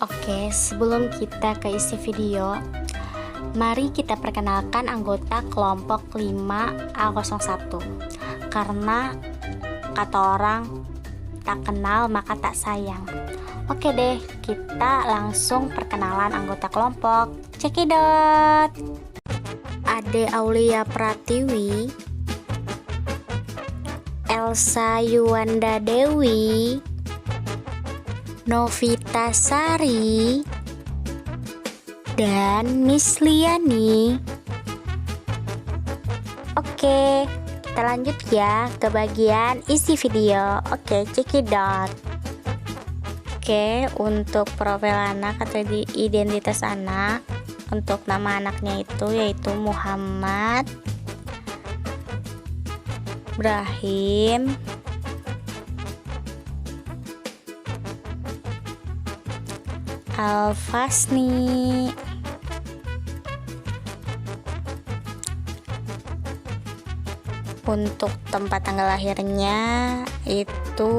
Oke, sebelum kita ke isi video, mari kita perkenalkan anggota kelompok 5A01. Karena kata orang, tak kenal maka tak sayang. Oke deh, kita langsung perkenalan anggota kelompok. Cekidot. Ade Aulia Pratiwi, Elsa Yuwanda Dewi, Novita Sari, dan Miss Liani. Oke, kita lanjut ya ke bagian isi video. Oke, cekidot. Oke, untuk profil anak atau identitas anak, untuk nama anaknya itu yaitu Muhammad Ibrahim Alfasni. Untuk tempat tanggal lahirnya itu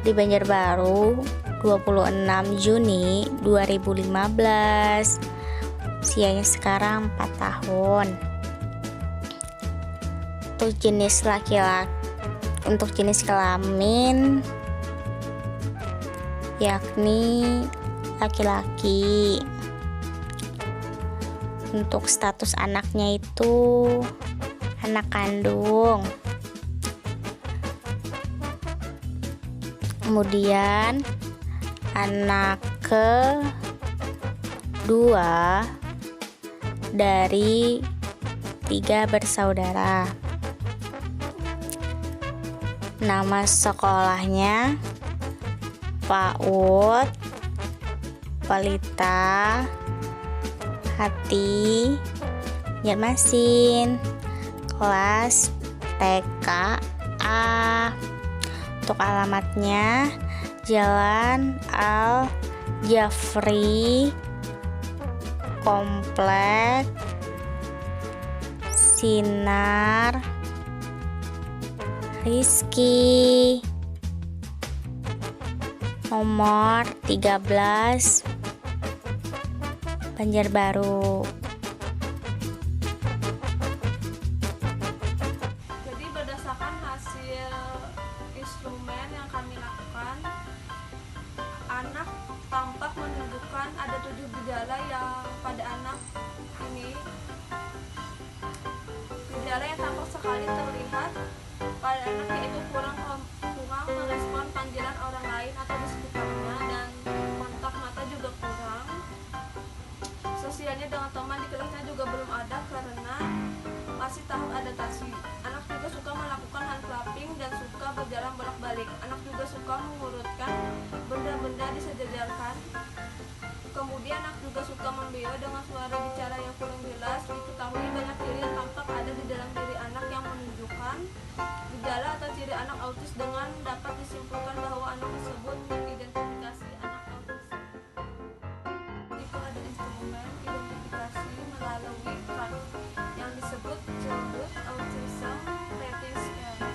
di Banjarbaru 26 Juni 2015. Usianya sekarang 4 tahun. Untuk jenis laki-laki, untuk jenis kelamin yakni laki-laki. Untuk status anaknya itu anak kandung. Kemudian anak kedua dari 3 bersaudara. Nama sekolahnya PAUD Pelita Hati Banjarmasin, kelas TK A. Untuk alamatnya Jalan Al Jafri, Komplek Sinar Rizki, nomor 13, Banjarbaru. Jadi berdasarkan hasil instrumen yang kami lakukan, anak tampak menunjukkan ada 7 gejala yang pada anak ini. Gejala yang tampak sekali terlihat pada anak yaitu kurang merespon panggilan orang lain atau di sekitarnya, dan kontak mata juga kurang. Sosialnya dengan teman di kelasnya juga belum ada karena masih tahap adaptasi. Anak juga suka melakukan hand clapping dan suka berjalan bolak-balik. Anak juga suka mengurutkan benda-benda disejajarkan. Kemudian anak juga suka membeo dengan suara bicara yang kurang jelas. Diketahui banyak ciri yang tampak ada di dalam diri anak yang menunjukkan gejala atau ciri anak autis, dengan dapat disimpulkan bahwa anak tersebut teridentifikasi anak autis. Jika ada instrumen identifikasi melalui CAT yang disebut Childhood Autism Rating Scale.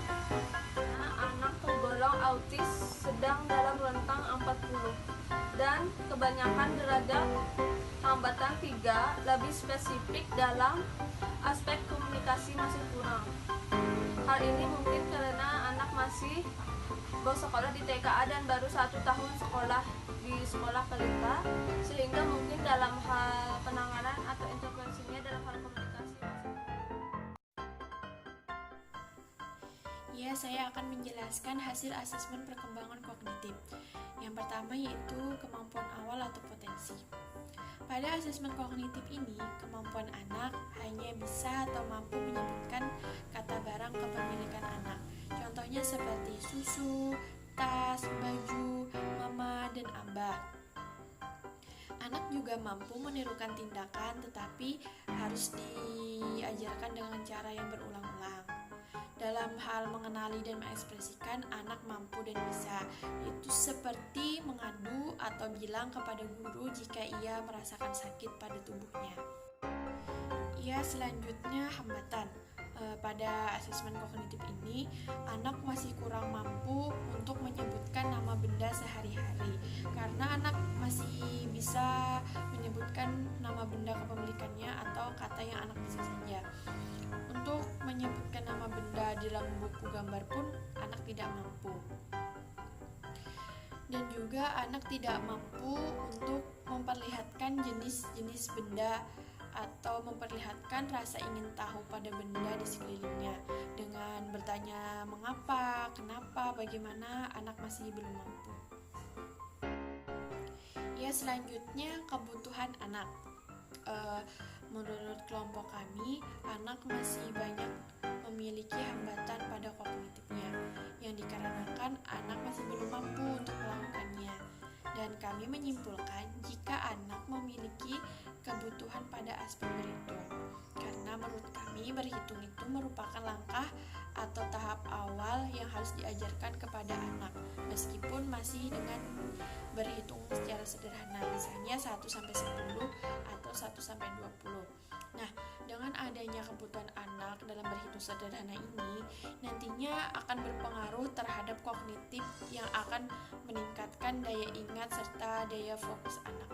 Anak tergolong autis sedang dalam rentang 40 dan kebanyakan derajat hambatan 3, lebih spesifik dalam aspek komunikasi masih kurang. Hal ini mungkin karena anak masih bersekolah di TKA dan baru 1 tahun sekolah di sekolah pelita, sehingga mungkin dalam hal penanganan atau intervensinya dalam hal komunikasi Ya, saya akan menjelaskan hasil asesmen perkembangan kognitif. Yang pertama yaitu kemampuan awal atau potensi. Pada asesmen kognitif ini, kemampuan anak hanya bisa atau mampu menyebutkan kata barang kepemilikan anak. Contohnya seperti susu, tas, baju, mama, dan abah. Anak juga mampu menirukan tindakan, tetapi harus diajarkan dengan cara yang berulang-ulang. Dalam hal mengenali dan mengekspresikan, anak mampu dan bisa, yaitu seperti mengadu atau bilang kepada guru jika ia merasakan sakit pada tubuhnya. Ya, selanjutnya hambatan. Pada asesmen kognitif ini, anak masih kurang mampu untuk menyebutkan nama benda sehari-hari karena anak masih bisa menyebutkan nama benda kepemilikannya atau kata yang anak bisa saja. Untuk menyebutkan nama benda di dalam buku gambar pun anak tidak mampu. Dan juga anak tidak mampu untuk memperlihatkan jenis-jenis benda atau memperlihatkan rasa ingin tahu pada benda di sekelilingnya dengan bertanya mengapa, kenapa, bagaimana, anak masih belum mampu. Ya, selanjutnya kebutuhan anak. Menurut kelompok kami, anak masih banyak memiliki hambatan pada kognitifnya yang dikarenakan anak masih belum mampu untuk melakukannya. Dan kami menyimpulkan jika anak memiliki kebutuhan pada aspek berhitung, karena menurut kami berhitung itu merupakan langkah atau tahap awal yang harus diajarkan kepada anak, meskipun masih dengan berhitung secara sederhana, misalnya 1-10 atau 1-20. Nah, dengan adanya kebutuhan anak dalam berhitung sederhana ini, nantinya akan berpengaruh terhadap kognitif yang akan meningkatkan daya ingat serta daya fokus anak.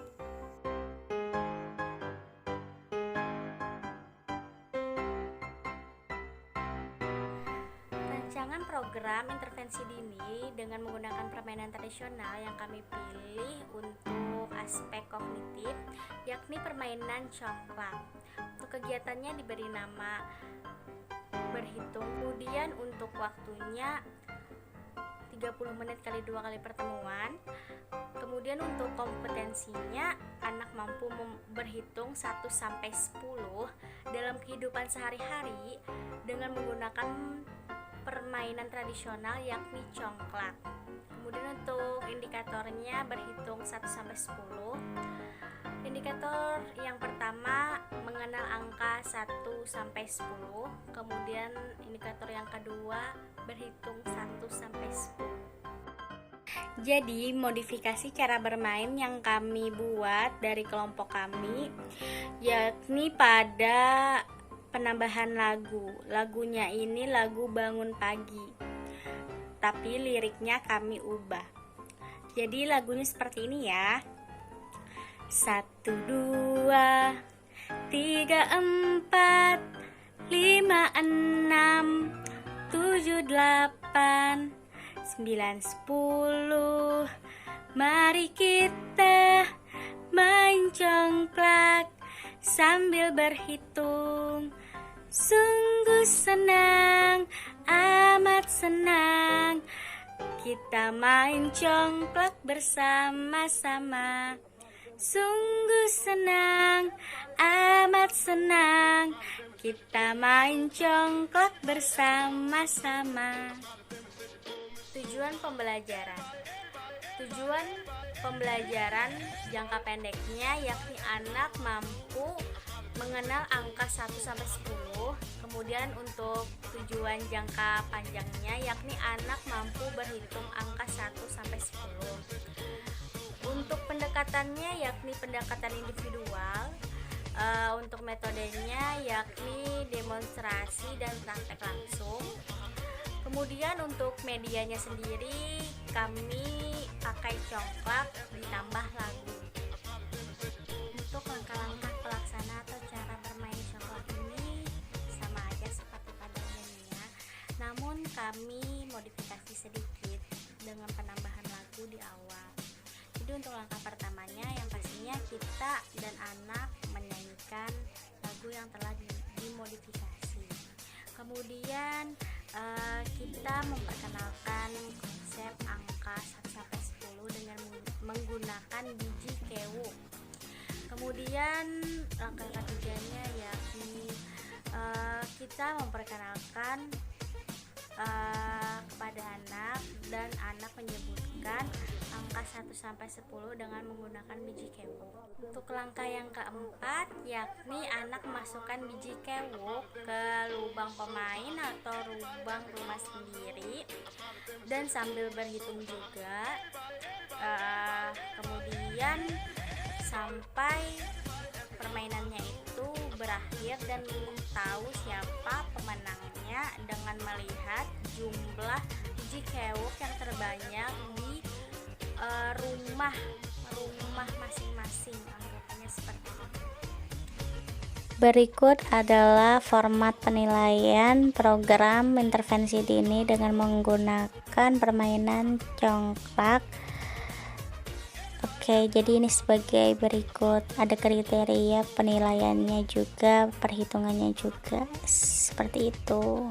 Rancangan program intervensi dini dengan menggunakan permainan tradisional yang kami pilih untuk aspek kognitif, yakni permainan congklak. Untuk kegiatannya diberi nama berhitung, kemudian untuk waktunya 30 menit kali 2 kali pertemuan. Kemudian untuk kompetensinya, anak mampu berhitung 1-10 dalam kehidupan sehari-hari dengan menggunakan permainan tradisional yakni congklak. Kemudian untuk indikatornya berhitung 1-10. Indikator yang pertama mengenal angka 1-10. Kemudian indikator yang kedua berhitung 1-10. Jadi modifikasi cara bermain yang kami buat dari kelompok kami yakni pada penambahan lagu. Lagunya ini lagu Bangun Pagi, tapi liriknya kami ubah. Jadi lagunya seperti ini ya. 1, 2, 3, 4, 5, 6, 7, 8, 9, 10. Mari kita main congklak sambil berhitung. Sungguh senang, amat senang, kita main congklak bersama-sama. Sungguh senang, amat senang, kita main congklak bersama-sama. Tujuan pembelajaran. Tujuan pembelajaran jangka pendeknya yakni anak mampu mengenal angka 1-10. Kemudian untuk tujuan jangka panjangnya yakni anak mampu berhitung angka 1-10. Untuk pendekatannya yakni pendekatan individual. Untuk metodenya yakni demonstrasi dan praktek langsung. Kemudian untuk medianya sendiri kami pakai congklak ditambah lagu. Untuk langkah-langkah pelaksana atau cara bermain congklak ini sama aja seperti pada umumnya, namun kami modifikasi sedikit dengan penambahan lagu di awal. Jadi untuk langkah pertamanya yang pastinya kita dan anak menyanyikan lagu yang telah dimodifikasi. Kemudian kita memperkenalkan konsep angka 1-10 dengan menggunakan biji kewuk. Kemudian langkah ketiganya yakni kita memperkenalkan kepada anak dan anak menyebutkan angka 1-10 dengan menggunakan biji kewuk. Untuk langkah yang keempat yakni anak memasukkan biji kewuk ke lubang pemain atau lubang rumah sendiri dan sambil berhitung juga. Kemudian sampai permainannya itu berakhir dan tahu siapa pemenangnya dengan melihat jumlah biji keok yang terbanyak di rumah masing-masing, anggapannya seperti itu. Berikut adalah format penilaian program intervensi dini dengan menggunakan permainan congklak. Oke, jadi ini sebagai berikut, ada kriteria penilaiannya juga, perhitungannya juga, seperti itu.